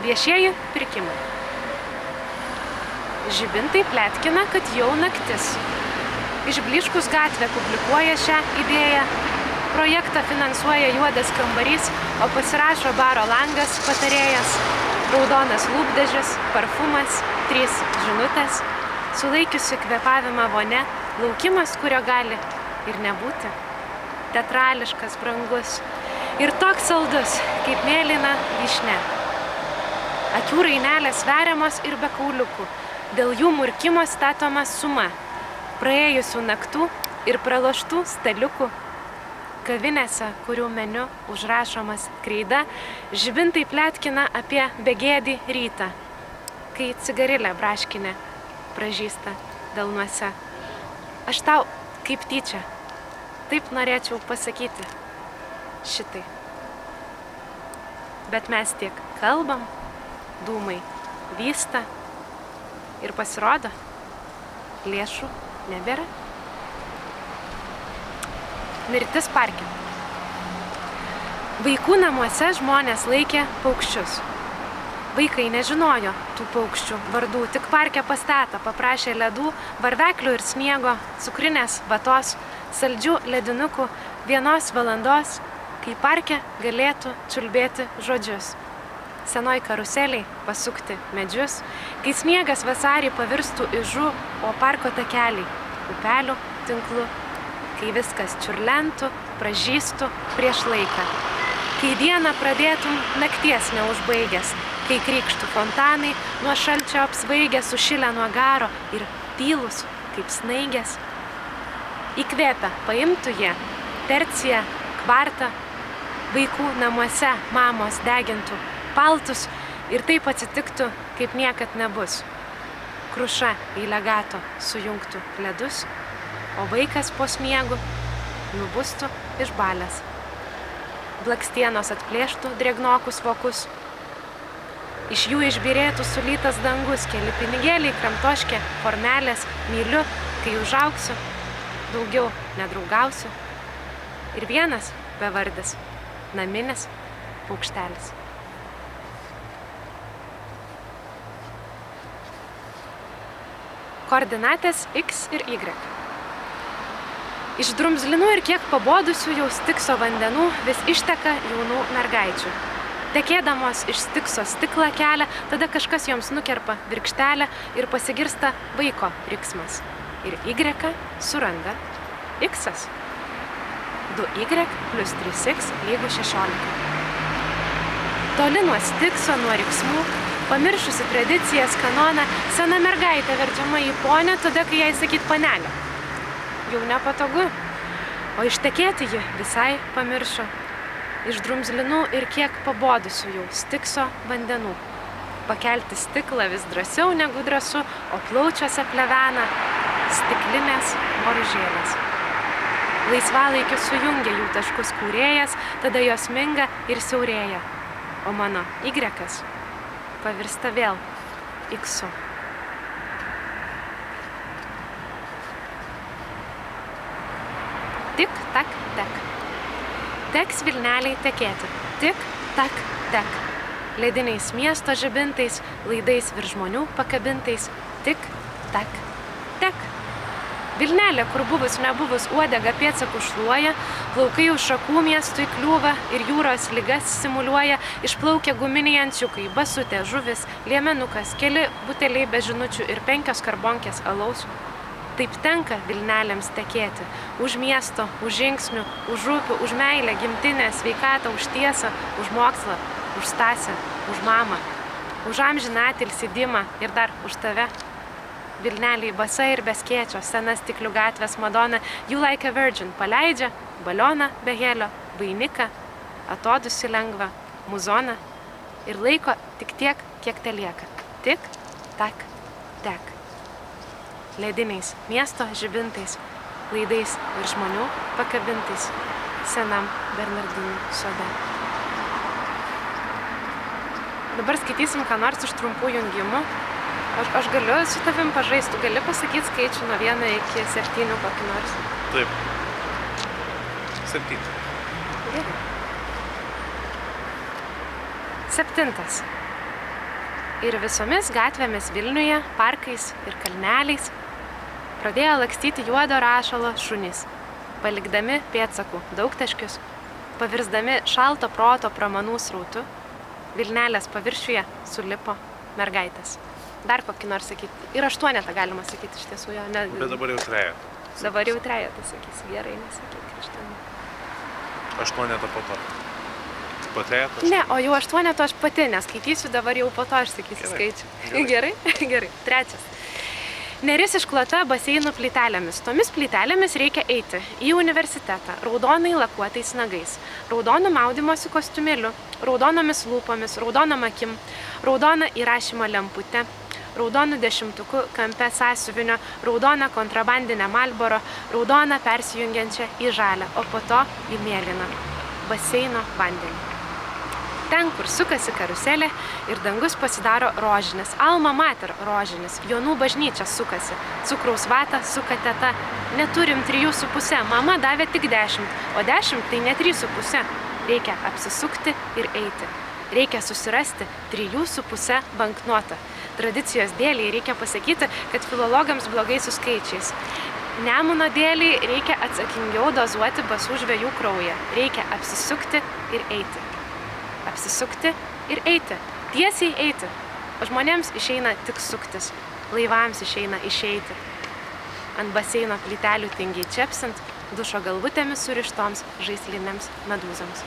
Viešieji pirkimai. Žibintai pletkina, kad jau naktis. Išblyškus gatvė publikuoja šią idėją. Projektą finansuoja Juodas kambarys, o pasirašo baro langas patarėjas. Raudonas lūpdažis, parfumas, 3 žinutės, sulaikiusi kvėpavimą vonia, laukimas, kurio gali ir nebūti. Teatrališkas, brangus ir toks saldus, kaip mėlyna vyšnia. Akių rainelės sveriamos ir be kauliukų, dėl jų murkimo statoma suma, praėjusių naktų ir praloštų staliukų. Kavinėse, kurių meniu užrašomas kreida, žibintai pletkina apie begėdį rytą, kai cigarilė braškinė pražįsta delnuose. Aš tau kaip tyčia, taip norėčiau pasakyti šitai. Bet mes tiek kalbam, dūmai vysta ir pasirodo, lėšų nebėra. Mirtis parke. Vaikų namuose žmonės laikė paukščius. Vaikai nežinojo tų paukščių vardų, tik parke pas tetą paprašė ledų, varveklių ir sniego, cukrinės vatos, saldžių ledinukų, 1 valandos, kai parke galėtų čiulbėti žodžius. Senoj karuseliai pasukti medžius, kai sniegas vasarį pavirstų ižu, o parko takeliai upelių tinklu. Kai viskas čiurlentų, pražystų prieš laiką. Kai dieną pradėtum nakties neužbaigęs, kai krykštų fontanai, nuo šalčio apsvaigę, sušilę nuo garo ir tylus kaip snaigės. Įkvėpę paimtų jie terciją, kvartą, vaikų namuose mamos degintų paltus ir taip atsitiktų, kaip niekad nebus. Kruša į legato sujungtų ledus, o vaikas po sniegu nubustų išbalęs. Blakstienos atplėštų drėgnokus vokus. Iš jų išbyrėtų sulytas dangus, keli pinigėliai, kramtoškė, formelės, myliu, kai užaugsiu, daugiau nedraugausiu. Ir vienas bevardis, naminis paukštelis. Koordinatės X ir Y. Iš drumzlinų ir kiek pabodusių jau Stikso vandenų vis išteka jaunų mergaičių. Tekėdamos iš Stikso stiklą kelia, tada kažkas joms nukerpa virkštelę ir pasigirsta vaiko riksmas. Ir Y suranda X. 2Y plus 3X lygu 16. Toli nuo Stikso, nuo riksmų, pamiršusi tradicijas, kanoną, sena mergaitė verčiama į ponę, tada, kai jai sakyt panelė. Jau nepatogu, o ištekėti ji visai pamiršo. Iš drumzlinų ir kiek pabodusių jau Stikso vandenų. Pakelti stiklą vis drąsiau negu drąsu, o plaučiuose plevena stiklinės boružėlės. Laisvalaikiu sujungia jų taškus kūrėjas, tada jos minga ir siaurėja. O mano Y pavirsta vėl X. Tik, tak, tek. Teks vilneliai tekėti. Tik, tak, tek. Lediniais miesto žibintais, laidais virš žmonių pakabintais. Tik, tak, tek. Vilnelė, kur buvus nebuvus uodega pėdsakų šluoja, plaukai už šakų miestui kliūva ir jūros ligas simuliuoja, išplaukia guminiai ančiukai, basutė, žuvis, liemenukas, keli buteliai be žinučių ir 5 karbonkės alaus. Taip tenka vilnelėms tekėti. Už miesto, už žingsnių, už upių, už meilę, gimtinę, sveikatą, už tiesą, už mokslą, už Stasę, už mamą, už amžiną atilsį Dimą ir dar už tave. Vilneliai basa ir beskėčio, sena stiklių gatvės Madona, You Like a Virgin paleidžia, balioną be helio, vainiką, atodusi lengvą, muzoną ir laiko tik tiek, kiek te lieka. Tik, tak, tek. Lediniais miesto žibintais, laidais ir žmonių pakabintais senam Bernardinų sode. Dabar skaitysim ką nors iš trumpų jungimų. Aš galiu su tavim pažaisti, tu gali pasakyti skaičių nuo 1 iki 7 kokį nors? Taip. 7. Gerai. 7. Ir visomis gatvėmis Vilniuje, parkais ir kalneliais pradėjo lakstyti juodo rašalo šunys, palikdami pėdsakų daugtaškius, pavirsdami šalto proto pramanų srautu, Vilnelės paviršiuje sulipo mergaitės. Dar kokį nors sakyti. Ir 8 galima sakyti iš tiesų jo. Ne... Bet dabar jau 3. Dabar jau 3, sakysi, gerai, nesakyk Kriština. 8 po to. Po 3? Ne, o jau 8 aš pati neskaitysiu, dabar jau po to aš sakysiu skaičių. Gerai? Gerai. 3. Neris išklota baseinų plytelėmis. Tomis plytelėmis reikia eiti į universitetą raudonai lakuotais nagais, raudonų maudymosi kostiumėliu, raudonomis lūpomis, raudonom akim, raudona įrašymo lemputė, raudonų dešimtuku kampe sąsiuvinio, raudona kontrabandinė Marlboro, raudona persijungiančia į žalią, o po to į mėlyną baseino vandenį. Ten, kur sukasi karuselė ir dangus pasidaro rožinis, alma mater rožinis, Jonų bažnyčia sukasi, cukraus vatą suka teta, neturim 3,5, mama davė tik 10, o 10 tai ne 3,5. Reikia apsisukti ir eiti. Reikia susirasti 3,5 banknotą. Tradicijos dėliai reikia pasakyti, kad filologams blogai su skaičiais. Nemuno dėliai reikia atsakingiau dozuoti basų žvejų kraują. Reikia apsisukti ir eiti. Apsisukti ir eiti. Tiesiai eiti. O žmonėms išeina tik suktis. Laivams išeina išeiti. Ant baseino plytelių tingiai čepsint, dušo galvutėmis surištoms žaislinėms medūzoms.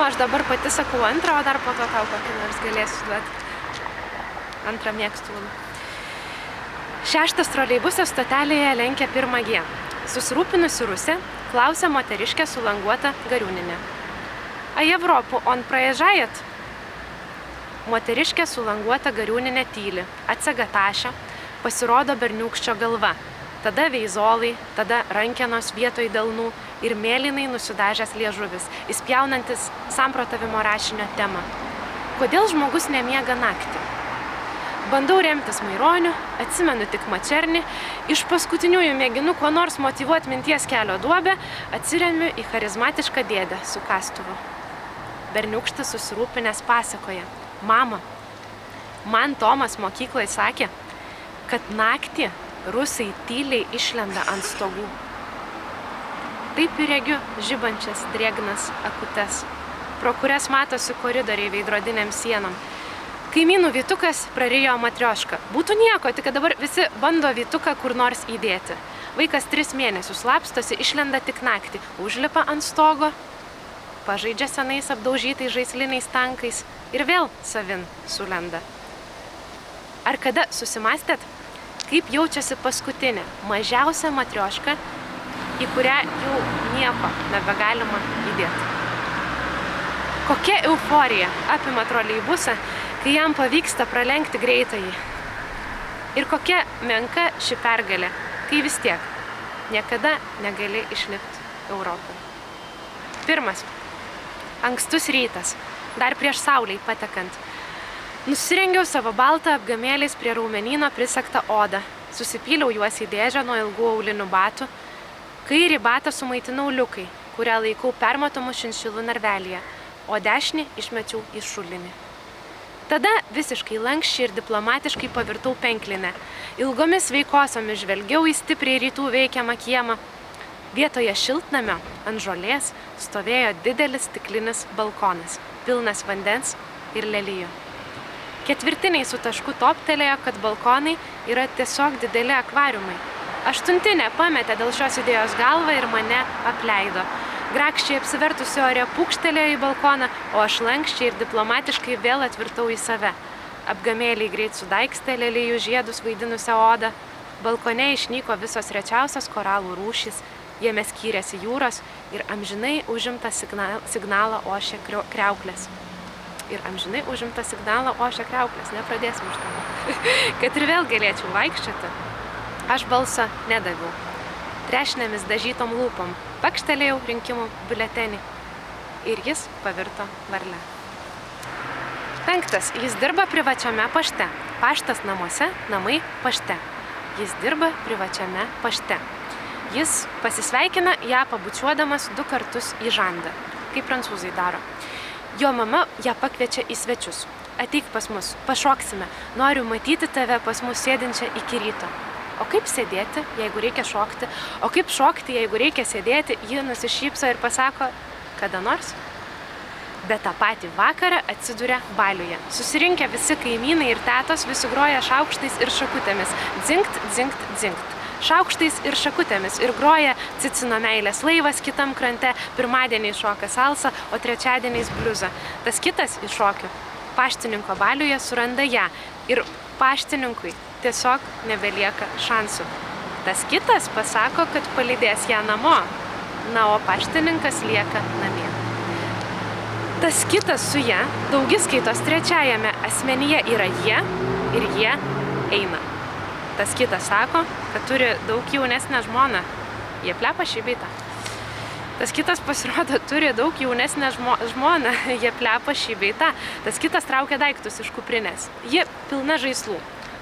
Aš dabar pati sakau 2, o dar po to tau kokį nors galėsiu duoti. 2 mėgstu. 6 troleibusas stotelėje lenkia 1 G. Susirūpinusi Rusė klausia moteriškę su languota Gariūninė. A Европу он проезжает? Moteriškė su languota Gariūninė tyli, atsega tašę, pasirodo berniūkščio galva. Tada veizolai, tada rankenos vietoj delnų ir mėlynai nusidažęs liežuvis, įspjaunantis samprotavimo rašinio temą. Kodėl žmogus nemiega naktį? Bandau remtis Maironiu, atsimenu tik Mačernį, iš paskutiniųjų mėginu kuo nors motyvuoti minties kelio duobę, atsiremiu į charizmatišką dėdę su kastuvu. Berniūkštis susirūpinęs pasakoja: Mama, man Tomas mokykloje sakė, kad naktį rusai tyliai išlenda ant stogų. Taip ir regiu žibančias drėgnas akutes, pro kurias matosi koridoriai veidrodiniam sienom. Kaimynų vytukas prarijo matriošką. Būtų nieko, tik dabar visi bando vytuką kur nors įdėti. Vaikas 3 mėnesius slapstosi, išlenda tik naktį, užlipa ant stogo, pažaidžia senais apdaužytais žaisliniais tankais ir vėl savin sulenda. Ar kada susimastėt, kaip jaučiasi paskutinė, mažiausia matrioška, į kurią jau nieko nebegalima įdėti? Kokia euforija apima troleibusą, kai jam pavyksta pralenkti greitajį. Ir kokia menka ši pergalė, kai vis tiek niekada negali išlipti Europoje. 1. Ankstus rytas, dar prieš saulei patekant. Nusirengiau savo baltą apgamėliais prie raumenyno prisektą odą. Susipyliau juos į dėžę nuo ilgų aulinių batų. Kairį batą sumaitinau liukai, kurią laikau permatomų šinšilų narvelyje, o dešinį išmečiau į šulinį. Tada visiškai lankščiai ir diplomatiškai pavirtau penklinę. Ilgomis veikosomis žvelgiau į stipriai rytų veikiamą kiemą. Vietoje šiltnamio ant žolės stovėjo didelis stiklinis balkonas, pilnas vandens ir lelijų. Ketvirtiniai su tašku toptelėjo, kad balkonai yra tiesiog dideli akvariumai. 8 pametė dėl šios idėjos galvą ir mane apleido. Grakščiai apsivertusi ore pūkštelėjo į balkoną, o aš lankščiai ir diplomatiškai vėl atvirtau į save. Apgamėliai greit sudaikstė lelijų žiedus vaidinusią odą. Balkone išnyko visos rečiausios koralų rūšys, jame skyrėsi jūros ir amžinai užimtą signalą ošė kriauklės. Nepradėsim iš to. Kad ir vėl galėčiau vaikščioti, aš balso nedaviau. Trešnėmis dažytom lūpom pakštelėjau rinkimų biuletenį ir jis pavirto varle. 5. Jis dirba privačiame pašte. Paštas namuose, namai pašte. Jis dirba privačiame pašte. Jis pasisveikina ją pabučiuodamas 2 kartus į žandą, kaip prancūzai daro. Jo mama ją pakviečia į svečius. Ateik pas mus, pašoksime, noriu matyti tave pas mus sėdinčią iki ryto. O kaip sėdėti, jeigu reikia šokti, o kaip šokti, jeigu reikia sėdėti, ji nusišypso ir pasako, kada nors. Bet tą patį vakarą atsiduria baliuje. Susirinkę visi kaimynai ir tetos visi groja šaukštais ir šakutėmis. Dzingt, dzingt, dzingt. Šaukštais ir šakutėmis ir groja Cicino meilės laivas kitam krante, pirmadieniais šoka salsą, o trečiadieniais bliuzą. Tas kitas iš šokių paštininko baliuje suranda ją ir paštininkui tiesiog nebelieka šansų. Tas kitas pasako, kad palydės ją namo, na, o paštininkas lieka namie. Tas kitas su ją daugiskaitos trečiajame asmenyje yra jie ir jie eina. Tas kitas sako, kad turi daug jaunesnę žmoną. Jie plepa šį beitą. Tas kitas pasirodo turi daug jaunesnę žmoną. Jie plepa šį beitą. Tas kitas traukia daiktus iš kuprinės. Ji pilna žaislų.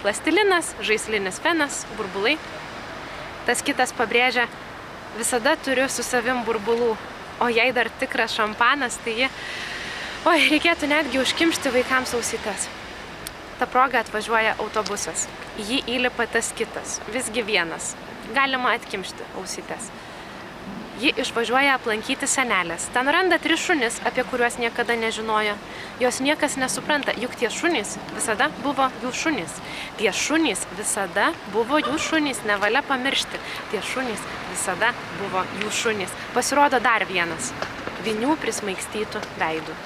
Plastilinas, žaislinis fenas, burbulai. Tas kitas pabrėžia, visada turiu su savim burbulų. O jei dar tikras šampanas, tai ji... Oi, reikėtų netgi užkimšti vaikams ausytes. Ta proga atvažiuoja autobusas. Jį įlipa tas kitas, visgi vienas. Galima atkimšti ausytes. Ji išvažiuoja aplankyti senelės. Ten randa 3 šunis, apie kuriuos niekada nežinojo. Jos niekas nesupranta, juk tie šunys visada buvo jų šunys. Tie šunys visada buvo jų šunys, nevalia pamiršti. Tie šunys visada buvo jų šunys. Pasirodo dar vienas, vinių prismaigstytų veidų.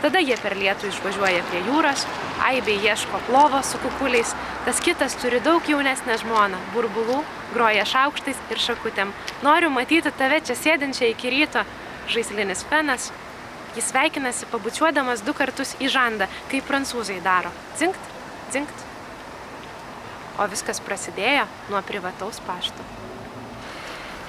Tada jie per lietų išvažiuoja prie jūros, Aibė ieško plovo su kukuliais, tas kitas turi daug jaunesnę žmoną, burbulų, groja šaukštais ir šakutėm. Noriu matyti tave čia sėdinčią iki ryto, žaislinis fenas. Jis sveikinasi pabučiuodamas 2 kartus į žandą, kaip prancūzai daro. Dzingt, dzingt. O viskas prasidėjo nuo privataus pašto.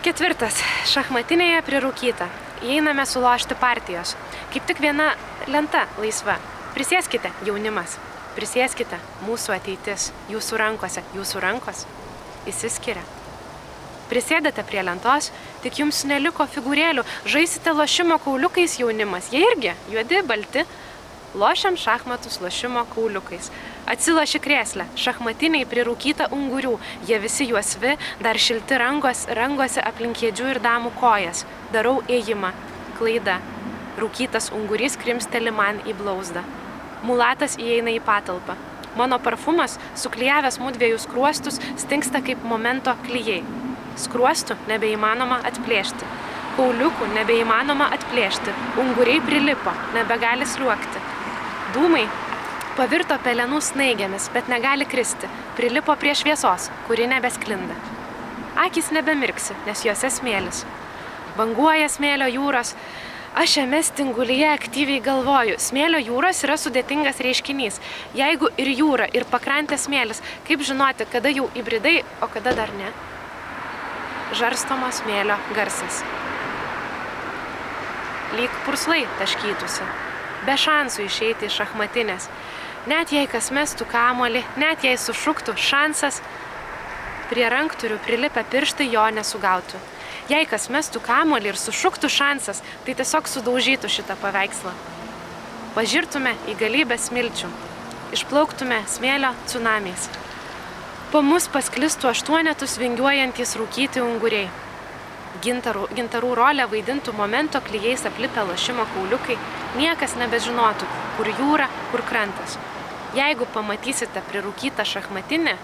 4. Šachmatinėje prirūkyta. Įeiname sulošti partijos. Kaip tik viena lenta laisva. Prisėskite, jaunimas. Prisėskite, mūsų ateitis. Jūsų rankos įsiskiria. Prisėdate prie lentos, tik jums neliko figūrėlių. Žaisite lošimo kauliukais, jaunimas. Jie irgi juodi, balti. Lošiam šachmatus lošimo kauliukais. Atsiloši krėslę, šachmatiniai prirūkyta ungurių. Jie visi juosvi, dar šilti ranguose aplink kėdžių ir damų kojas. Darau ėjimą. Klaida. Rūkytas ungurys krimsteli man į blauzdą. Mulatas įeina į patalpą. Mano parfumas, suklijavęs mudviejų skruostus, stingsta kaip momento klijai. Skruostų nebeįmanoma atplėšti. Kauliukų nebeįmanoma atplėšti. Unguriai prilipo, nebegali sliuogti. Dūmai pavirto pelenų snaigėmis, bet negali kristi. Prilipo prie šviesos, kuri nebesklinda. Akys nebemirksi, nes juose smėlis. Banguoja smėlio jūros. Aš šiame stingulyje aktyviai galvoju. Smėlio jūros yra sudėtingas reiškinys. Jeigu ir jūra, ir pakrantė smėlis, kaip žinoti, kada jau įbridai, o kada dar ne? Žarstomo smėlio garsas. Lyg purslai taškytųsi. Be šansų išeiti iš šachmatinės. Net jei kas mestų kamuolį, net jei sušuktų šansas, prie rankturių prilipę pirštai jo nesugautų. Jei kas mestų kamuolį ir sušuktų šansas, tai tiesiog sudaužytų šitą paveikslą. Pažirtume į galybę smilčių, išplauktume smėlio tsunamiais. Po mus pasklistų 8 vingiuojantys rūkyti unguriai. Gintarų rolę vaidintų momento klijais aplipę lošimo kauliukai, niekas nebežinotų, kur jūra, kur krantas. Jeigu pamatysite prirūkytą šachmatinę,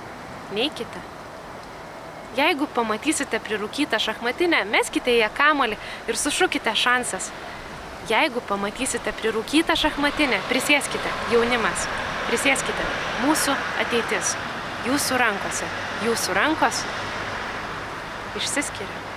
neikite. Jeigu pamatysite prirūkytą šachmatinę, meskite ją kamuolį ir sušukite šansas. Jeigu pamatysite prirūkytą šachmatinę, prisėskite, jaunimas. Prisėskite, mūsų ateitis. Jūsų rankose. Jūsų rankos išsiskiria.